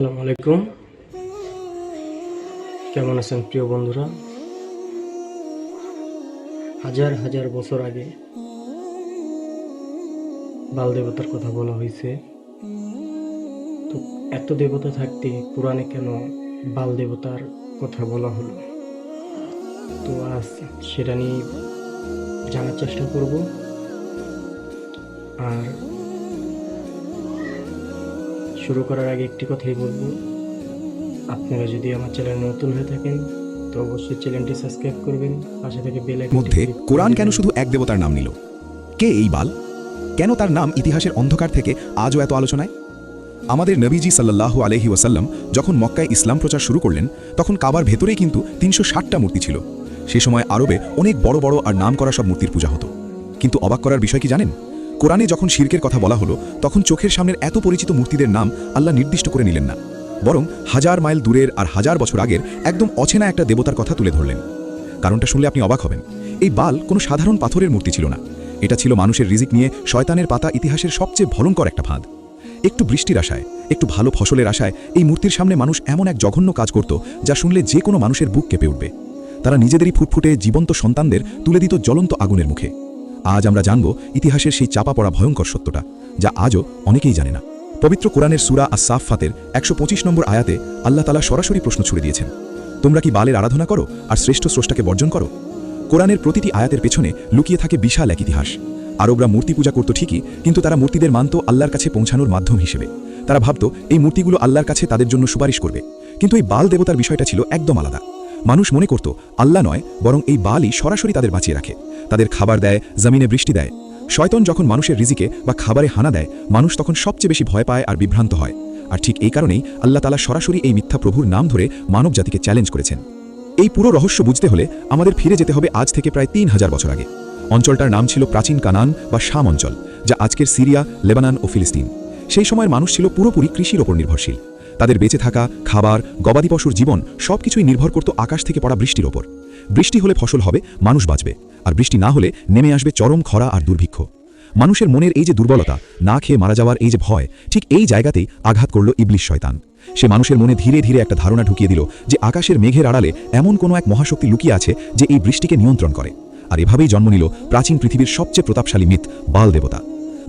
আসসালামু আলাইকুম। কেমন আছেন প্রিয় বন্ধুরা? হাজার হাজার বছর আগে বাল দেবতার কথা বলা হয়েছে। তো এত দেবতা থাকতে পুরাণে কেন বাল দেবতার কথা বলা হলো? তো আজ সেটা নিয়ে জানার চেষ্টা করব। আর শুরু করার আগে একটি কথাই বলবো, আপনারা যদি আমার চ্যানেলে নতুন হয়ে থাকেন তো অবশ্যই চ্যানেলটি সাবস্ক্রাইব করবেন, পাশে থেকে বেল আইকনটি মধ্যে ক্লিক করে কোরআন কেন দিবেন। শুধু এক দেবতার নাম নিল? কে এই বাল? কেন তার নাম ইতিহাসের অন্ধকার থেকে আজও এত আলোচনায়? আমাদের নবীজি সাল্লাল্লাহু আলাইহি ওয়াসাল্লাম যখন মক্কায় ইসলাম প্রচার শুরু করলেন, তখন কাবার ভেতরেই কিন্তু ৩৬০টা মূর্তি ছিল। সে সময় আরবে অনেক বড় বড় আর নাম করা সব মূর্তির পূজা হতো। কিন্তু অবাক করার বিষয় কি জানেন? কোরআনে যখন শিরকের কথা বলা হলো, তখন চোখের সামনের এত পরিচিত মূর্তিদের নাম আল্লাহ নির্দিষ্ট করে নিলেন না, বরং হাজার মাইল দূরের আর হাজার বছর আগের একদম অচেনা একটা দেবতার কথা তুলে ধরলেন। কারণটা শুনলে আপনি অবাক হবেন। এই বাল কোনো সাধারণ পাথরের মূর্তি ছিল না। এটা ছিল মানুষের রিজিক নিয়ে শয়তানের পাতা ইতিহাসের সবচেয়ে ভয়ঙ্কর একটা ফাঁদ। একটু বৃষ্টির আশায়, একটু ভালো ফসলের আশায় এই মূর্তির সামনে মানুষ এমন এক জঘন্য কাজ করত, যা শুনলে যে কোনো মানুষের বুক কেঁপে উঠবে। তারা নিজেদেরই ফুটফুটে জীবন্ত সন্তানদের তুলে দিত জ্বলন্ত আগুনের মুখে। আজ আমরা জানব ইতিহাসের সেই চাপা পড়া ভয়ঙ্কর সত্যটা, যা আজও অনেকেই জানে না। পবিত্র কোরআনের সূরা আস-সাফফাতের ১২৫ নম্বর আয়াতে আল্লাহ তাআলা সরাসরি প্রশ্ন ছুড়ে দিয়েছেন, তোমরা কি বালের আরাধনা করো আর শ্রেষ্ঠ স্রষ্টাকে বর্জন করো? কোরআনের প্রতিটি আয়াতের পেছনে লুকিয়ে থাকে বিশাল এক ইতিহাস। আরবরা মূর্তি পূজা করত ঠিকই, কিন্তু তারা মূর্তিদের মানত আল্লাহর কাছে পৌঁছানোর মাধ্যম হিসেবে। তারা ভাবত এই মূর্তিগুলো আল্লাহর কাছে তাদের জন্য সুপারিশ করবে। কিন্তু এই বাল দেবতার বিষয়টা ছিল একদম আলাদা। মানুষ মনে করত আল্লাহ নয়, বরং এই বালই সরাসরি তাদের বাঁচিয়ে রাখে, তাদের খাবার দেয়, জমিনে বৃষ্টি দেয়। শয়তান যখন মানুষের রিজিকে বা খাবারে হানা দেয়, মানুষ তখন সবচেয়ে বেশি ভয় পায় আর বিভ্রান্ত হয়। আর ঠিক এই কারণেই আল্লাহ তাআলা সরাসরি এই মিথ্যা প্রভুর নাম ধরে মানব জাতিকে চ্যালেঞ্জ করেছেন। এই পুরো রহস্য বুঝতে হলে আমাদের ফিরে যেতে হবে আজ থেকে প্রায় ৩০০০ বছর আগে। অঞ্চলটার নাম ছিল প্রাচীন কানান বা শাম অঞ্চল, যা আজকের সিরিয়া, লেবানন ও ফিলিস্তিন। সেই সময়ের মানুষ ছিল পুরোপুরি কৃষির ওপর নির্ভরশীল। তাদের বেঁচে থাকা, খাবার, গবাদি পশুর জীবন সবকিছুই নির্ভর করত আকাশ থেকে পড়া বৃষ্টির ওপর। বৃষ্টি হলে ফসল হবে, মানুষ বাঁচবে, আর বৃষ্টি না হলে নেমে আসবে চরম খরা আর দুর্ভিক্ষ। মানুষের মনের এই যে দুর্বলতা, না খেয়ে মারা যাওয়ার এই যে ভয়, ঠিক এই জায়গাতেই আঘাত করল ইবলিশ শয়তান। সে মানুষের মনে ধীরে ধীরে একটা ধারণা ঢুকিয়ে দিল যে আকাশের মেঘের আড়ালে এমন কোনো এক মহাশক্তি লুকিয়ে আছে যে এই বৃষ্টিকে নিয়ন্ত্রণ করে। আর এভাবেই জন্ম নিল প্রাচীন পৃথিবীর সবচেয়ে প্রতাপশালী মিথ, বাল দেবতা।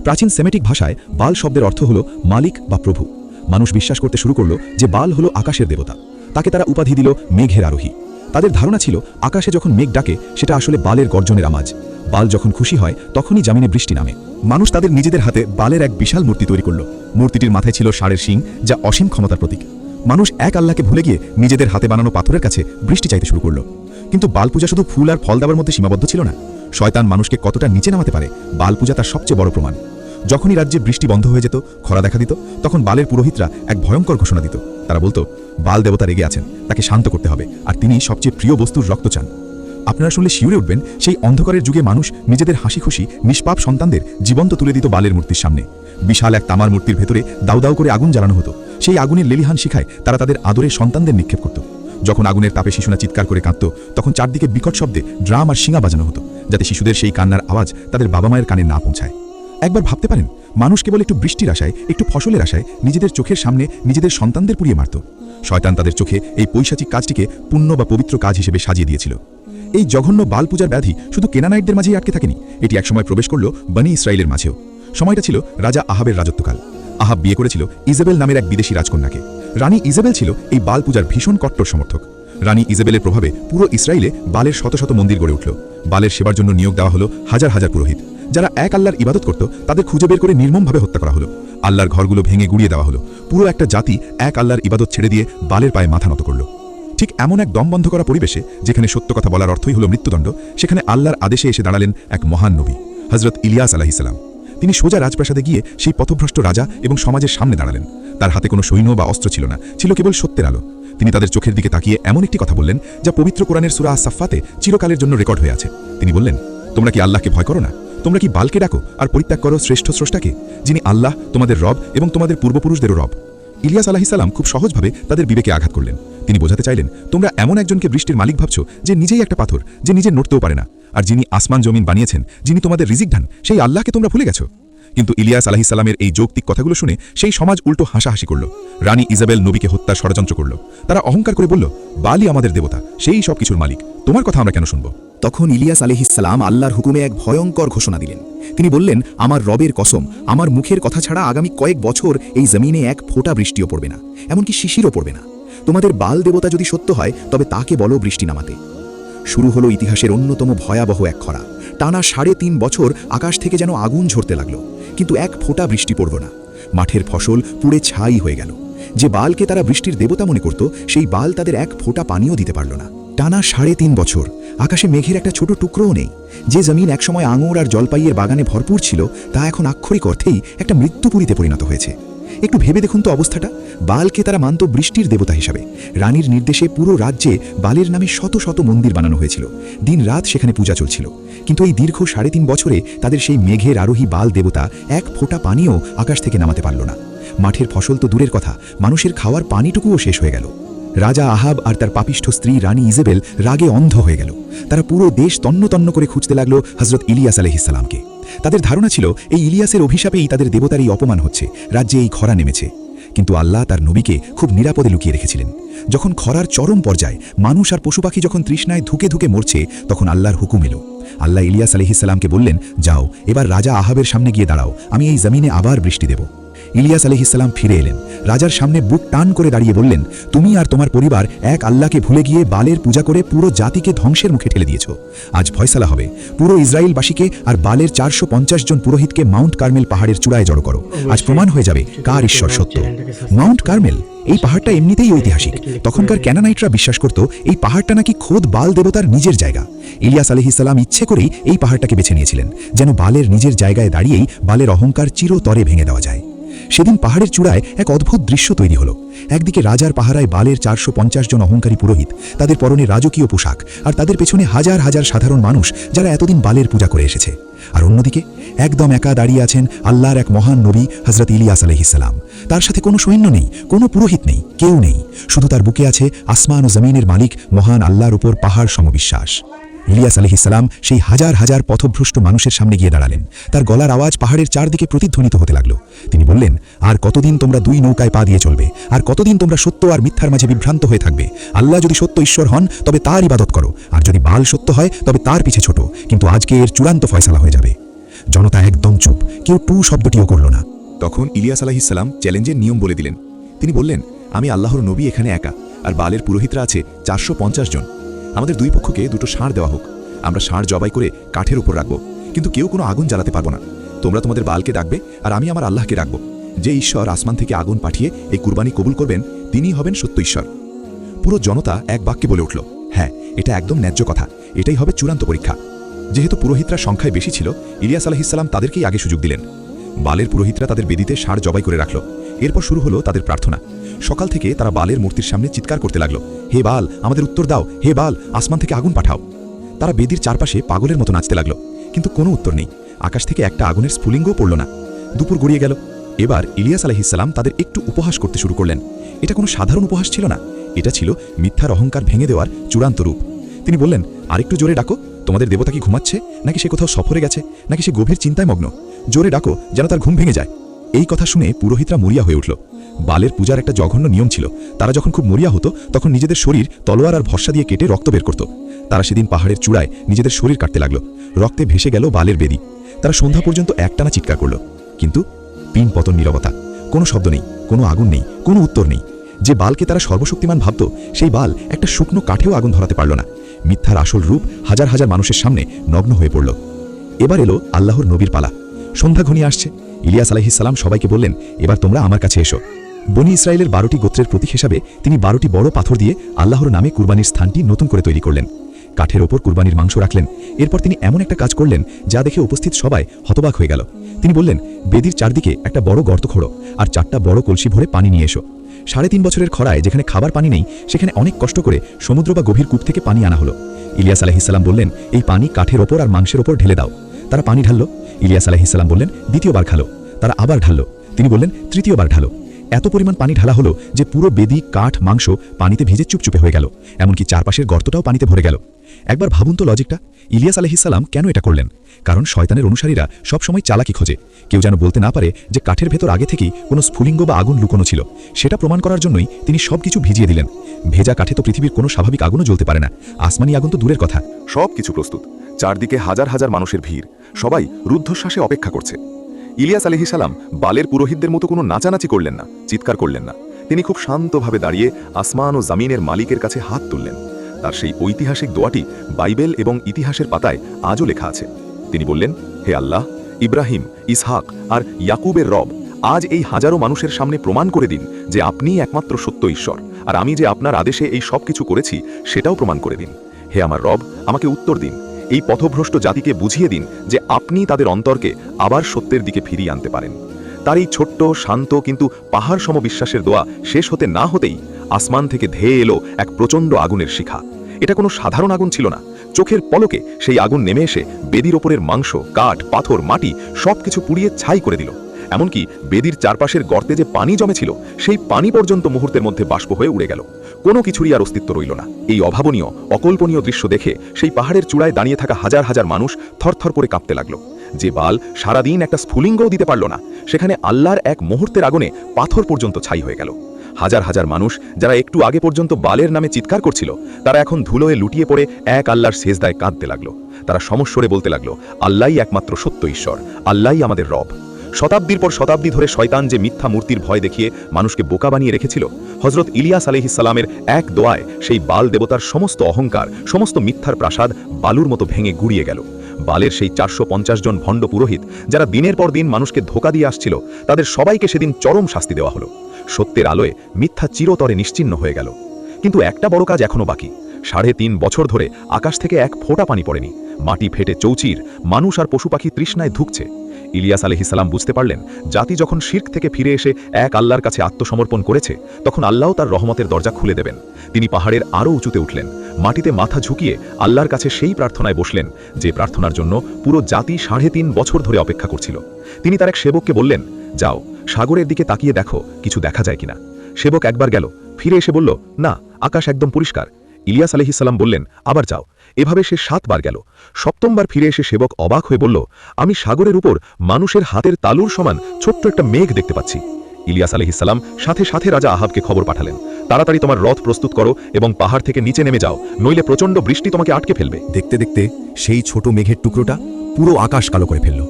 প্রাচীন সেমেটিক ভাষায় বাল শব্দের অর্থ হল মালিক বা প্রভু। মানুষ বিশ্বাস করতে শুরু করল যে বাল হলো আকাশের দেবতা। তাকে তারা উপাধি দিল মেঘের আরোহী। তাদের ধারণা ছিল আকাশে যখন মেঘ ডাকে সেটা আসলে বালের গর্জনের আওয়াজ। বাল যখন খুশি হয় তখনই জামিনে বৃষ্টি নামে। মানুষ তাদের নিজেদের হাতে বালের এক বিশাল মূর্তি তৈরি করল। মূর্তিটির মাথায় ছিল ষাঁড়ের শিং, যা অসীম ক্ষমতার প্রতীক। মানুষ এক আল্লাহকে ভুলে গিয়ে নিজেদের হাতে বানানো পাথরের কাছে বৃষ্টি চাইতে শুরু করল। কিন্তু বাল পূজা শুধু ফুল আর ফল দেওয়ার মধ্যে সীমাবদ্ধ ছিল না। শয়তান মানুষকে কতটা নিচে নামাতে পারে, বাল পূজা তার সবচেয়ে বড় প্রমাণ। যখনই রাজ্যে বৃষ্টি বন্ধ হয়ে যেত, খরা দেখা দিত, তখন বালের পুরোহিতরা এক ভয়ঙ্কর ঘোষণা দিত। তারা বলতো, বাল দেবতা রেগে আছেন, তাকে শান্ত করতে হবে, আর তিনি সবচেয়ে প্রিয় বস্তুর রক্ত চান। আপনারা শুনলে শিউরে উঠবেন, সেই অন্ধকারের যুগে মানুষ নিজেদের হাসি খুশি নিষ্পাপ সন্তানদের জীবন্ত তুলে দিত বালের মূর্তির সামনে। বিশাল এক তামার মূর্তির ভেতরে দাউ দাউ করে আগুন জ্বালানো হতো। সেই আগুনের লেলিহান শিখায় তারা তাদের আদরের সন্তানদের নিক্ষেপ করত। যখন আগুনের তাপে শিশুরা চিৎকার করে কাঁদত, তখন চারদিকে বিকট শব্দে ড্রাম আর শিঙা বাজানো হতো, যাতে শিশুদের সেই কান্নার আওয়াজ তাদের বাবা মায়ের কানে না পৌঁছায়। একবার ভাবতে পারেন, মানুষ কেবল একটু বৃষ্টির আশায়, একটু ফসলের আশায় নিজেদের চোখের সামনে নিজেদের সন্তানদের পুড়িয়ে মারত। শয়তান তাদের চোখে এই পৈশাচিক কাজটিকে পুণ্য বা পবিত্র কাজ হিসেবে সাজিয়ে দিয়েছিল। এই জঘন্য বাল পূজার ব্যাধি শুধু কেনানাইটদের মাঝেই আটকে থাকেনি, এটি একসময় প্রবেশ করল বনি ইসরায়েলের মাঝেও। সময়টা ছিল রাজা আহাবের রাজত্বকাল। আহাব বিয়ে করেছিল ইজেবেল নামের এক বিদেশি রাজকন্যাকে। রানী ইজেবেল ছিল এই বাল পূজার ভীষণ কট্টর সমর্থক। রানী ইজেবেলের প্রভাবে পুরো ইসরায়েলে বালের শত শত মন্দির গড়ে উঠল। বালের সেবার জন্য নিয়োগ দেওয়া হলো হাজার হাজার পুরোহিত। যারা এক আল্লাহর ইবাদত করত, তাদের খুঁজে বের করে নির্মমভাবে হত্যা করা হলো। আল্লাহর ঘরগুলো ভেঙে গুড়িয়ে দেওয়া হলো। পুরো একটা জাতি এক আল্লাহর ইবাদত ছেড়ে দিয়ে বালের পায়ে মাথা নত করল। ঠিক এমন এক দম বন্ধ করা পরিবেশে, যেখানে সত্য কথা বলার অর্থই হলো মৃত্যুদণ্ড, সেখানে আল্লাহর আদেশে এসে দাঁড়ালেন এক মহান নবী, হযরত ইলিয়াস আলাইহিস সালাম। তিনি সোজা রাজপ্রাসাদে গিয়ে সেই পথভ্রষ্ট রাজা এবং সমাজের সামনে দাঁড়ালেন। তার হাতে কোনো সৈন্য বা অস্ত্র ছিল না, ছিল কেবল সত্যের আলো। তিনি তাদের চোখের দিকে তাকিয়ে এমন একটি কথা বললেন, যা পবিত্র কোরআনের সূরা আস-সাফফাতে চিরকালের জন্য রেকর্ড হয়ে আছে। তিনি বললেন, তোমরা কি আল্লাহকে ভয় করো না? তোমরা কি বালকে ডাকো আর পরিত্যাগ করো শ্রেষ্ঠ স্রষ্টাকে, যিনি আল্লাহ, তোমাদের রব এবং তোমাদের পূর্বপুরুষদেরও রব? ইলিয়াস আলাইহিস সালাম খুব সহজভাবে তাদের বিবেকে আঘাত করলেন। তিনি বোঝাতে চাইলেন, তোমরা এমন একজনকে বৃষ্টির মালিক ভাবছ, যে নিজেই একটা পাথর, যে নিজে নড়তেও পারে না। আর যিনি আসমান জমিন বানিয়েছেন, যিনি তোমাদের রিজিক ঢান, সেই আল্লাহকে তোমরা ভুলে গেছো। কিন্তু ইলিয়াস আলাইহিসসালামের এই যৌক্তিক কথাগুলো শুনে সেই সমাজ উল্টো হাসাহাসি করল। রানী ইজাবেল নবীকে হত্যার ষড়যন্ত্র করল। তারা অহংকার করে বলল, বালই আমাদের দেবতা, সেই সব কিছুর মালিক, তোমার কথা আমরা কেন শুনব? তখন ইলিয়াস আলাইহিসসালাম আল্লাহর হুকুমে এক ভয়ঙ্কর ঘোষণা দিলেন। তিনি বললেন, আমার রবের কসম, আমার মুখের কথা ছাড়া আগামী কয়েক বছর এই জমিনে এক ফোঁটা বৃষ্টিও পড়বে না, এমনকি শিশিরও পড়বে না। তোমাদের বাল দেবতা যদি সত্য হয় তবে তাকে বলো বৃষ্টি নামাতে। শুরু হলো ইতিহাসের অন্যতম ভয়াবহ এক খরা। টানা 3.5 বছর আকাশ থেকে যেন আগুন ঝরতে লাগলো, কিন্তু এক ফোঁটা বৃষ্টি পড়ল না। মাঠের ফসল পুড়ে ছাই হয়ে গেল। যে বালকে তারা বৃষ্টির দেবতা মনে করত, সেই বাল তাদের এক ফোঁটা পানিও দিতে পারল না। টানা 3.5 বছর আকাশে মেঘের একটা ছোট টুকরোও নেই। যে জমিন একসময় আঙুর আর জলপাইয়ের বাগানে ভরপুর ছিল, তা এখন আক্ষরিক অর্থেই একটা মৃত্যুপুরীতে পরিণত হয়েছে। একটু ভেবে দেখুন তো অবস্থাটা। বালকে তারা মানত বৃষ্টির দেবতা হিসাবে। রানীর নির্দেশে পুরো রাজ্যে বালের নামে শত শত মন্দির বানানো হয়েছিল। দিন রাত সেখানে পূজা চলছিল। কিন্তু এই দীর্ঘ 3.5 বছরে তাদের সেই মেঘের আরোহী বাল দেবতা এক ফোঁটা পানিও আকাশ থেকে নামাতে পারল না। মাঠের ফসল তো দূরের কথা, মানুষের খাওয়ার পানিটুকুও শেষ হয়ে গেল। রাজা আহাব আর তার পাপিষ্ঠ স্ত্রী রানী ইজেবেল রাগে অন্ধ হয়ে গেল। তারা পুরো দেশ তন্ন তন্ন করে খুঁজতে লাগলো হযরত ইলিয়াস আলাইহিসসালামকে। তাদের ধারণা ছিল এই ইলিয়াসের অভিশাপেই তাদের দেবতার এই অপমান হচ্ছে, রাজ্যে এই খরা নেমেছে। কিন্তু আল্লাহ তার নবীকে খুব নিরাপদে লুকিয়ে রেখেছিলেন। যখন খরার চরম পর্যায়ে মানুষ আর পশু পাখি যখন তৃষ্ণায় ধুকে ধুকে মরছে, তখন আল্লাহর হুকুম এলো। আল্লাহ ইলিয়াস আলাইহিসসালামকে বললেন, যাও এবার রাজা আহাবের সামনে গিয়ে দাঁড়াও, আমি এই জমিনে আবার বৃষ্টি দেব। ইলিয়াস আলাইহিসসালাম ফিরে এলেন। রাজার সামনে বুক টান করে দাঁড়িয়ে বললেন, তুমি আর তোমার পরিবার এক আল্লাহকে ভুলে গিয়ে বালের পূজা করে পুরো জাতিকে ধ্বংসের মুখে ঠেলে দিয়েছ। আজ ফয়সালা হবে। পুরো ইসরায়েলবাসীকে আর বালের 450 জন পুরোহিতকে মাউন্ট কার্মেল পাহাড়ের চূড়ায় জড়ো করো। আজ প্রমাণ হয়ে যাবে কার ঈশ্বর সত্য। মাউন্ট কার্মেল, এই পাহাড়টা এমনিতেই ঐতিহাসিক। তখনকার ক্যানানাইটরা বিশ্বাস করত এই পাহাড়টা নাকি খোদ বাল দেবতার নিজের জায়গা। ইলিয়াস আলাইহিসসালাম ইচ্ছে করেই এই পাহাড়টাকে বেছে নিয়েছিলেন, যেন বালের নিজের জায়গায় দাঁড়িয়েই বালের অহংকার চিরতরে ভেঙে দেওয়া যায়। সেদিন পাহাড়ের চূড়ায় এক অদ্ভুত দৃশ্য তৈরি হলো। একদিকে রাজার পাহারায় বালের 450 জন অহংকারী পুরোহিত, তাদের পরনে রাজকীয় পোশাক, আর তাদের পেছনে হাজার হাজার সাধারণ মানুষ যারা এতদিন বালের পূজা করে এসেছে। আর অন্যদিকে একদম একা দাঁড়িয়ে আছেন আল্লাহর এক মহান নবী হযরত ইলিয়াস আলাইহিসসালাম। তার সাথে কোনো সৈন্য নেই, কোনো পুরোহিত নেই, কেউ নেই। শুধু তার বুকে আছে আসমান ও জমিনের মালিক মহান আল্লাহর উপর পাহাড় সমবিশ্বাস। ইলিয়াস আলাইহিসসালাম সেই হাজার হাজার পথভ্রষ্ট মানুষের সামনে গিয়ে দাঁড়ালেন। তার গলার আওয়াজ পাহাড়ের চারদিকে প্রতিধ্বনিত হতে লাগলো। তিনি বললেন, আর কতদিন তোমরা দুই নৌকায় পা দিয়ে চলবে? আর কতদিন তোমরা সত্য আর মিথ্যার মাঝে বিভ্রান্ত হয়ে থাকবে? আল্লাহ যদি সত্য ঈশ্বর হন তবে তার ইবাদত করো, আর যদি বাল সত্য হয় তবে তার পিছে ছোট। কিন্তু আজকে এর চূড়ান্ত ফয়সালা হয়ে যাবে। জনতা একদম চুপ, কেউ টু শব্দটিও করল না। তখন ইলিয়াস আলাইহিসসালাম চ্যালেঞ্জের নিয়ম বলে দিলেন। তিনি বললেন, আমি আল্লাহর নবী এখানে একা, আর বালের পুরোহিতরা আছে 450 জন। আমাদের দুই পক্ষকে দুটো ষাঁড় দেওয়া হোক। আমরা ষাঁড় জবাই করে কাঠের উপর রাখবো, কিন্তু কেউ কোনো আগুন জ্বালাতে পারবো না। তোমরা তোমাদের বালকে ডাকবে, আর আমি আমার আল্লাহকে ডাকবো। যে ঈশ্বর আসমান থেকে আগুন পাঠিয়ে এই কুরবানি কবুল করবেন, তিনিই হবেন সত্য ঈশ্বর। পুরো জনতা এক বাক্যে বলে উঠল, হ্যাঁ, এটা একদম ন্যায্য কথা, এটাই হবে চূড়ান্ত পরীক্ষা। যেহেতু পুরোহিতরা সংখ্যায় বেশি ছিল, ইলিয়াস আলাইহিসসালাম তাদেরকেই আগে সুযোগ দিলেন। বালের পুরোহিতরা তাদের বেদিতে ষাঁড় জবাই করে রাখল। এরপর শুরু হলো তাদের প্রার্থনা। সকাল থেকে তারা বালের মূর্তির সামনে চিৎকার করতে লাগলো, হে বাল, আমাদের উত্তর দাও, হে বাল, আসমান থেকে আগুন পাঠাও। তারা বেদির চারপাশে পাগলের মতো নাচতে লাগলো, কিন্তু কোনো উত্তর নেই। আকাশ থেকে একটা আগুনের স্ফুলিঙ্গও পড়ল না। দুপুর গড়িয়ে গেল। এবার ইলিয়াস আলাইহিসসালাম তাদের একটু উপহাস করতে শুরু করলেন। এটা কোনো সাধারণ উপহাস ছিল না, এটা ছিল মিথ্যার অহংকার ভেঙে দেওয়ার চূড়ান্ত রূপ। তিনি বললেন, আরেকটু জোরে ডাকো, তোমাদের দেবতা কি ঘুমাচ্ছে, নাকি সে কোথাও সফরে গেছে, নাকি সে গভীর চিন্তায় মগ্ন? জোরে ডাকো, যেন তার ঘুম ভেঙে যায়। এই কথা শুনে পুরোহিতরা মরিয়া হয়ে উঠল। বালের পূজার একটা জঘন্য নিয়ম ছিল, তারা যখন খুব মরিয়া হতো তখন নিজেদের শরীর তলোয়ার আর ভরসা দিয়ে কেটে রক্ত বের করত। তারা সেদিন পাহাড়ের চূড়ায় নিজেদের শরীর কাটতে লাগলো। রক্তে ভেসে গেল বালের বেদি। তারা সন্ধ্যা পর্যন্ত একটানা চিৎকার করল, কিন্তু পিন পতন নীরবতা। কোনো শব্দ নেই, কোনো আগুন নেই, কোনো উত্তর নেই। যে বালকে তারা সর্বশক্তিমান ভাবত, সেই বাল একটা শুকনো কাঠেও আগুন ধরাতে পারল না। মিথ্যার আসল রূপ হাজার হাজার মানুষের সামনে নগ্ন হয়ে পড়ল। এবার এলো আল্লাহর নবীর পালা। সন্ধ্যা ঘনিয়ে আসছে। ইলিয়াস আলাইহিসসালাম সবাইকে বললেন, এবার তোমরা আমার কাছে এসো। বনি ইসরায়েলের 12টি গোত্রের প্রতীক হিসাবে তিনি 12টি বড় পাথর দিয়ে আল্লাহর নামে কুরবানির স্থানটি নতুন করে তৈরি করলেন। কাঠের ওপর কুরবানির মাংস রাখলেন। এরপর তিনি এমন একটা কাজ করলেন যা দেখে উপস্থিত সবাই হতবাক হয়ে গেল। তিনি বললেন, বেদির চারদিকে একটা বড় গর্ত খোঁড়ো, আর 4টা বড় কলসি ভরে পানি নিয়ে এসো। 3.5 বছরের খরায় যেখানে খাবার পানি নেই, সেখানে অনেক কষ্ট করে সমুদ্র বা গভীর কূপ থেকে পানি আনা হলো। ইলিয়াস আলাইহিসসালাম বললেন, এই পানি কাঠের ওপর আর মাংসের ওপর ঢেলে দাও। তারা পানি ঢাললো। ইলিয়াস আলাইহিসসালাম বললেন, দ্বিতীয়বার ঢালো। তারা আবার ঢাললো। তিনি বললেন, তৃতীয়বার ঢালো। এত পরিমাণ পানি ঢালা হলো যে পুরো বেদি, কাঠ, মাংস পানিতে ভিজে চুপচুপে হয়ে গেল, এমনকি চারপাশের গর্তটাও পানিতে ভরে গেল। একবার ভাবুন তো লজিকটা, ইলিয়াস আলাইহিসসালাম কেন এটা করলেন? কারণ শয়তানের অনুসারীরা সবসময় চালাকি খোঁজে, কেউ যেন বলতে না পারে যে কাঠের ভেতর আগে থেকেই কোনো স্ফুলিঙ্গ বা আগুন লুকোনো ছিল। সেটা প্রমাণ করার জন্যই তিনি সবকিছু ভিজিয়ে দিলেন। ভেজা কাঠে তো পৃথিবীর কোনো স্বাভাবিক আগুনও জ্বলতে পারে না, আসমানি আগুন তো দূরের কথা। সব কিছু প্রস্তুত, চারদিকে হাজার হাজার মানুষের ভিড়, সবাই রুদ্ধশ্বাসে অপেক্ষা করছে। ইলিয়াস আলাইহিসসালাম বালের পুরোহিতদের মতো কোনো নাচানাচি করলেন না, চিৎকার করলেন না। তিনি খুব শান্তভাবে দাঁড়িয়ে আসমান ও জামিনের মালিকের কাছে হাত তুললেন। তার সেই ঐতিহাসিক দোয়াটি বাইবেল এবং ইতিহাসের পাতায় আজও লেখা আছে। তিনি বললেন, হে আল্লাহ, ইব্রাহিম, ইসহাক আর ইয়াকুবের রব, আজ এই হাজারো মানুষের সামনে প্রমাণ করে দিন যে আপনিই একমাত্র সত্য ঈশ্বর, আর আমি যে আপনার আদেশে এই সব কিছু করেছি সেটাও প্রমাণ করে দিন। হে আমার রব, আমাকে উত্তর দিন। এই পথভ্রষ্ট জাতিকে বুঝিয়ে দিন যে আপনি তাদের অন্তরকে আবার সত্যের দিকে ফিরিয়ে আনতে পারেন। তার এই ছোট্ট, শান্ত কিন্তু পাহাড় সম বিশ্বাসের দোয়া শেষ হতে না হতেই আসমান থেকে ধেয়ে এলো এক প্রচণ্ড আগুনের শিখা। এটা কোনো সাধারণ আগুন ছিল না। চোখের পলকে সেই আগুন নেমে এসে বেদির ওপরের মাংস, কাঠ, পাথর, মাটি সবকিছু পুড়িয়ে ছাই করে দিল। এমনকি বেদির চারপাশের গর্তে যে পানি জমেছিল সেই পানি পর্যন্ত মুহূর্তের মধ্যে বাষ্প হয়ে উড়ে গেল। কোনো কিছুরই আর অস্তিত্ব রইল না। এই অভাবনীয়, অকল্পনীয় দৃশ্য দেখে সেই পাহাড়ের চূড়ায় দাঁড়িয়ে থাকা হাজার হাজার মানুষ থরথর করে কাঁপতে লাগলো। যে বাল সারাদিন একটা স্ফুলিঙ্গও দিতে পারল না, সেখানে আল্লাহর এক মুহূর্তের আগুনে পাথর পর্যন্ত ছাই হয়ে গেল। হাজার হাজার মানুষ যারা একটু আগে পর্যন্ত বালের নামে চিৎকার করছিল, তারা এখন ধুলোয় লুটিয়ে পড়ে এক আল্লাহর সেজদায় কাঁদতে লাগলো। তারা সমস্বরে বলতে লাগলো, আল্লাহই একমাত্র সত্য ঈশ্বর, আল্লাহই আমাদের রব। শতাব্দীর পর শতাব্দী ধরে শয়তান যে মিথ্যা মূর্তির ভয় দেখিয়ে মানুষকে বোকা বানিয়ে রেখেছিল, হযরত ইলিয়াস আলাইহিসসালামের এক দোয়ায় সেই বাল দেবতার সমস্ত অহংকার, সমস্ত মিথ্যার প্রাসাদ বালুর মতো ভেঙে গুড়িয়ে গেল। বালের সেই 450 জন ভণ্ড পুরোহিত যারা দিনের পর দিন মানুষকে ধোঁকা দিয়ে আসছিল, তাদের সবাইকে সেদিন চরম শাস্তি দেওয়া হলো। সত্যের আলোয় মিথ্যা চিরতরে নিশ্চিহ্ন হয়ে গেল। কিন্তু একটা বড় কাজ এখনো বাকি। 3.5 বছর ধরে আকাশ থেকে এক ফোঁটা পানি পড়েনি। মাটি ফেটে চৌচির, মানুষ আর পশু পাখি তৃষ্ণায় ধুঁকছে। ইলিয়াস আলাইহিসসালাম বুঝতে পারলেন, জাতি যখন শিরক থেকে ফিরে এসে এক আল্লাহর কাছে আত্মসমর্পণ করেছে, তখন আল্লাহও তার রহমতের দরজা খুলে দেবেন। তিনি পাহাড়ের আরও উঁচুতে উঠলেন, মাটিতে মাথা ঝুঁকিয়ে আল্লাহর কাছে সেই প্রার্থনায় বসলেন যে প্রার্থনার জন্য পুরো জাতি 3.5 বছর ধরে অপেক্ষা করছিল। তিনি তার এক সেবককে বললেন, যাও সাগরের দিকে তাকিয়ে দেখো কিছু দেখা যায় কিনা। সেবক একবার গেল, ফিরে এসে বলল, না, আকাশ একদম পরিষ্কার। ইলিয়াস আলাইহিসসালাম বললেন, আবার যাও। এভাবে সে 7 বার গেল। 7ম ফিরে এসে সেবক অবাক হয়ে বলল, আমি সাগরের উপর মানুষের হাতের তালুর সমান ছোট্ট একটা মেঘ দেখতে পাচ্ছি। ইলিয়াস আলাইহিসসালাম সাথে সাথে রাজা আহাবকে খবর পাঠালেন, তাড়াতাড়ি তোমার রথ প্রস্তুত করো এবং পাহাড় থেকে নিচে নেমে যাও, নইলে প্রচণ্ড বৃষ্টি তোমাকে আটকে ফেলবে। দেখতে দেখতে সেই ছোট মেঘের টুকরোটা পুরো আকাশ কালো করে ফেলল।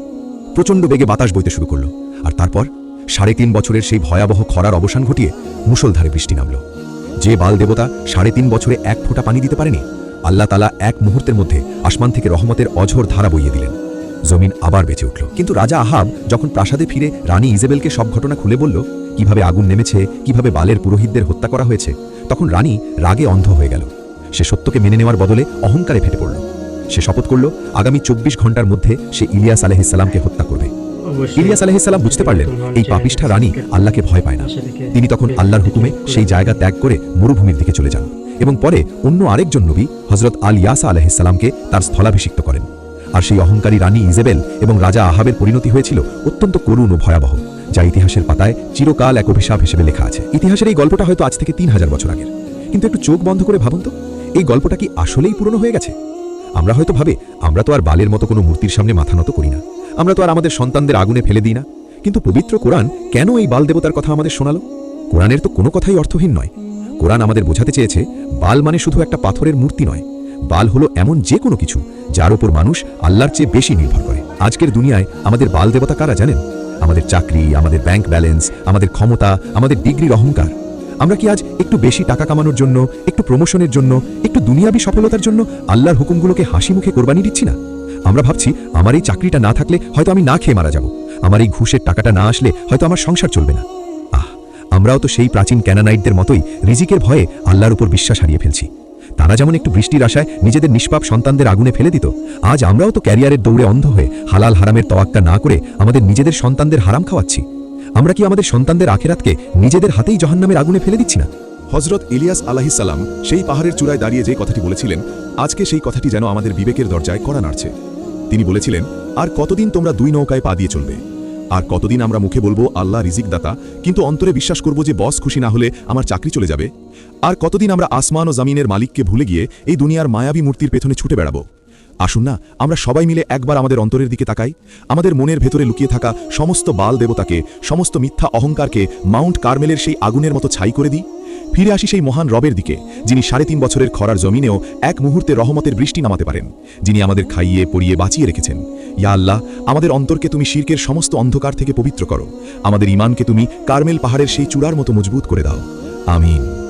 প্রচণ্ড বেগে বাতাস বইতে শুরু করলো, আর তারপর 3.5 বছরের সেই ভয়াবহ খরার অবসান ঘটিয়ে মুষলধারে বৃষ্টি নামল। যে বাল দেবতা 3.5 বছরে এক ফোঁটা পানি দিতে পারেনি, আল্লাহ তাআলা এক মুহূর্তের মধ্যে আসমান থেকে রহমতের অঝোর ধারা বইয়ে দিলেন। জমিন আবার বেঁচে উঠল। কিন্তু রাজা আহাব যখন প্রাসাদে ফিরে রানী ইজেবেলকে সব ঘটনা খুলে বলল, কিভাবে আগুন নেমেছে, কিভাবে বালের পুরোহিতদের হত্যা করা হয়েছে, তখন রানী রাগে অন্ধ হয়ে গেল। সে সত্যকে মেনে নেওয়ার বদলে অহংকারে ফেটে পড়ল। সে শপথ করল, আগামী 24 ঘন্টার মধ্যে সে ইলিয়াস আলাইহিসসালামকে হত্যা করবে। ইলিয়াস আলাইহিসসালাম বুঝতে পারলেন, এই পাপিষ্ঠা রানী আল্লাহকে ভয় পায় না। তিনি তখন আল্লাহর হুকুমে সেই জায়গা ত্যাগ করে মরুভূমির দিকে চলে যান এবং পরে অন্য আরেকজন নবী হযরত আল ইয়াসা আলাইহিসসালামকে তার স্থলাভিষিক্ত করেন। আর সেই অহংকারী রানী ইজেবেল এবং রাজা আহাবের পরিণতি হয়েছিল অত্যন্ত করুণ ও ভয়াবহ, যা ইতিহাসের পাতায় চিরকাল এক অভিশাপ হিসেবে লেখা আছে। ইতিহাসের এই গল্পটা হয়তো আজ থেকে 3000 বছর আগের, কিন্তু একটু চোখ বন্ধ করে ভাবুন তো, এই গল্পটা কি আসলেই পুরনো হয়ে গেছে? আমরা হয়তো ভাবে আমরা তো আর বালের মতো কোনো মূর্তির সামনে মাথা নত করি না, আমরা তো আর আমাদের সন্তানদের আগুনে ফেলে দিই না, কিন্তু পবিত্র কোরআন কেন এই বাল দেবতার কথা আমাদের শোনালো? কোরআনের তো কোনো কথাই অর্থহীন নয়। কোরআন আমাদের বোঝাতে চেয়েছে, বাল মানে শুধু একটা পাথরের মূর্তি নয়, বাল হলো এমন যে কোনো কিছু যার উপর মানুষ আল্লাহর চেয়ে বেশি নির্ভর করে। আজকের দুনিয়ায় আমাদের বাল দেবতা কারা জানেন? আমাদের চাকরি, আমাদের ব্যাংক ব্যালেন্স, আমাদের ক্ষমতা, আমাদের ডিগ্রির অহংকার। আমরা কি আজ একটু বেশি টাকা কামানোর জন্য, একটু প্রমোশনের জন্য, একটু দুনিয়াবি সফলতার জন্য আল্লাহর হুকুমগুলোকে হাসি মুখে কোরবানি দিচ্ছি না? আমরা ভাবছি, আমার এই চাকরিটা না থাকলে হয়তো আমি না খেয়ে মারা যাব, আমার এই ঘুষের টাকাটা না আসলে হয়তো আমার সংসার চলবে না। আমরাও তো সেই প্রাচীন ক্যানানাইটদের মতোই রিজিকের ভয়ে আল্লাহর উপর বিশ্বাস হারিয়ে ফেলছি। তারা যেমন একটু বৃষ্টির আশায় নিজেদের নিষ্পাপ সন্তানদের আগুনে ফেলে দিত, আজ আমরাও তো ক্যারিয়ারের দৌড়ে অন্ধ হয়ে হালাল হারামের তোয়াক্কা না করে আমাদের নিজেদের সন্তানদের হারাম খাওয়াচ্ছি। আমরা কি আমাদের সন্তানদের আখিরাতকে নিজেদের হাতেই জাহান্নামের আগুনে ফেলে দিচ্ছি না? হযরত ইলিয়াস আলাইহিসসালাম সেই পাহাড়ের চূড়ায় দাঁড়িয়ে যে কথাটি বলেছিলেন, আজকে সেই কথাটি যেন আমাদের বিবেকের দরজায় কড়া নাড়ছে। তিনি বলেছিলেন, আর কতদিন তোমরা দুই নৌকায় পা দিয়ে চলবে? আর কতদিন আমরা মুখে বলবো আল্লাহ রিজিক দাতা, কিন্তু অন্তরে বিশ্বাস করব যে বস খুশি না হলে আমার চাকরি চলে যাবে? আর কতদিন আমরা আসমান ও জমিনের মালিককে ভুলে গিয়ে এই দুনিয়ার মায়াবী মূর্তির পেছনে ছুটে বেড়াবো? আসুন না আমরা সবাই মিলে একবার আমাদের অন্তরের দিকে তাকাই, আমাদের মনের ভেতরে লুকিয়ে থাকা সমস্ত বাল দেবতাকে, সমস্ত মিথ্যা অহংকারকে মাউন্ট কার্মেলের সেই আগুনের মতো ছাই করে দিই। ফিরে আসি সেই মহান রবের দিকে, যিনি ৩.৫ বছরের খরার জমিনেও এক মুহূর্তে রহমতের বৃষ্টি নামাতে পারেন, যিনি আমাদের খাইয়ে পরিয়ে বাঁচিয়ে রেখেছেন। ইয়া আল্লাহ, আমাদের অন্তরকে তুমি শিরকের সমস্ত অন্ধকার থেকে পবিত্র করো, আমাদের ঈমানকে তুমি কার্মেল পাহাড়ের সেই চূড়ার মতো মজবুত করে দাও। আমিন।